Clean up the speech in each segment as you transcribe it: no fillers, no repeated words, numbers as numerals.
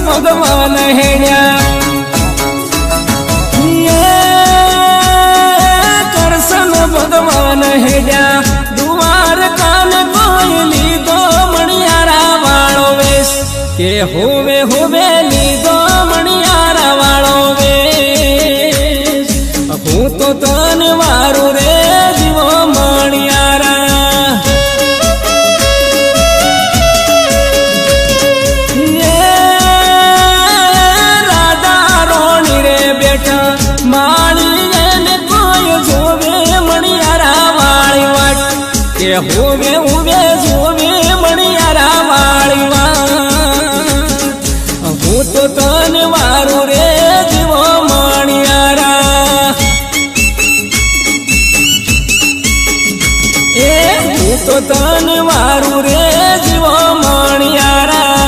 ભગવાન હેડ્યા કરશન ભગવાન હેડ્યા દ્વારકાને કોઈ લીધો મણિયારા વાળો વેશ કે હોવે હોવે લીધો મણિયારા વાળો વેશ હું તો તને વારું રે જીવો મણિયારા રાધા રોણી રે બેઠા માળી એને કોઈ જોવે મણિયારા વાળી વાટ કે હોવે હોવે જોવે મણિયારા વાળી વાટ હું તો તને વારું રે જીવો મણિયારા હું તો તને વારું રે જીવો મણિયારા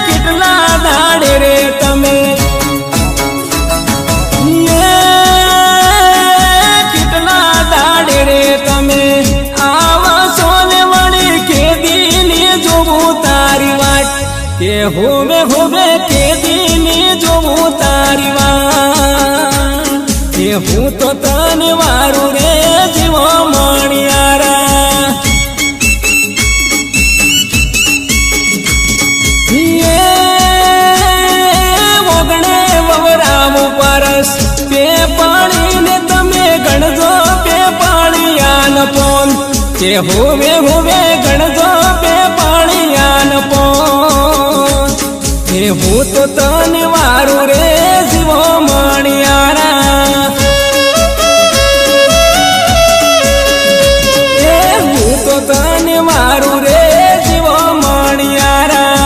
કેટલા દાડે રે તમે કેટલા દાડે રે તમે આવા સોને વળી કેદીની જોવું તારી વાટ કે હોવે હોવે કેદીની જોવું તારી વાટ કે હું તો તને વારું રે જીવો મણિયારા પરસ પે પાણીને તમે ગણજો પે પાણીયાન પોન કે હોવે હોવે ગણજો પે પાણીયાન પોન કે હું તો તને વારું રે જીવો મણિયારા હું તો તને વારું રે જીવો મણિયારા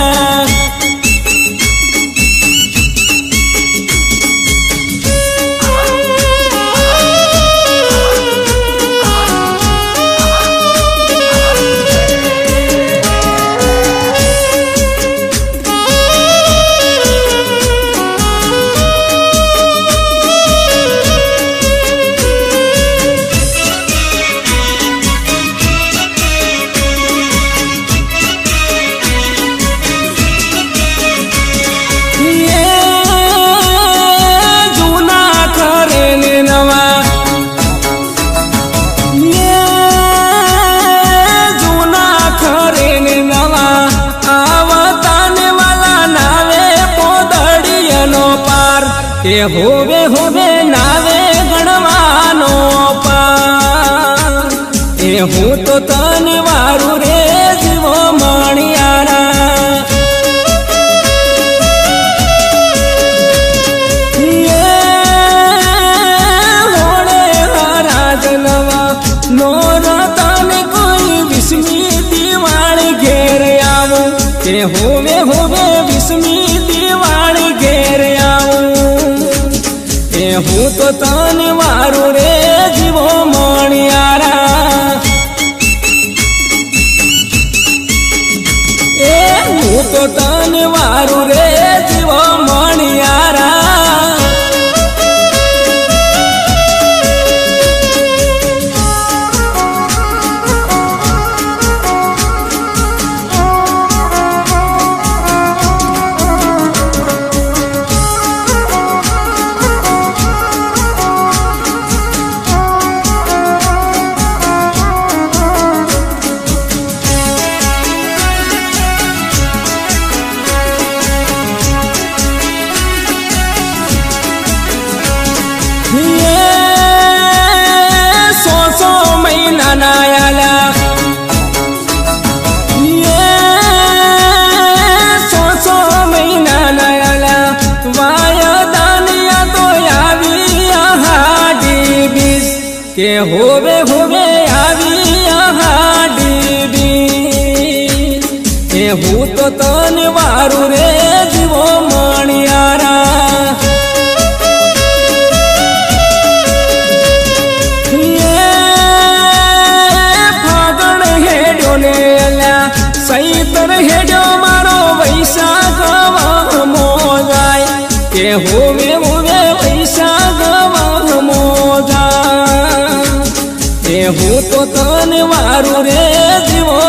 કે હોવે હોવે નાવે ગણવાનો પાર એ હું તો તને વારું રે જીવો મણિયારા હોળે હરાજ નવા નોર તને કોઈ વિસ્મી દિવાળી ઘેર આવું કે હોવે હોવે વિસ્મી દિવાળી ઘેર આવું હું તો તને વારું રે જીવો મણિયારા હું તો તને વારું રે જીવો મણિયારા કે હોવે હોવે આવી હાડી બી હું તો તને વારું રે જીવો મણિયારા ફાગણ હેડ્યો ને અલ્યા સૈતર હેડ્યો મારો વૈશાખ વાહમો જાય કે હોવે હોવે વૈશાખ વાહમો જાય હું તો તને વારું રે જીવો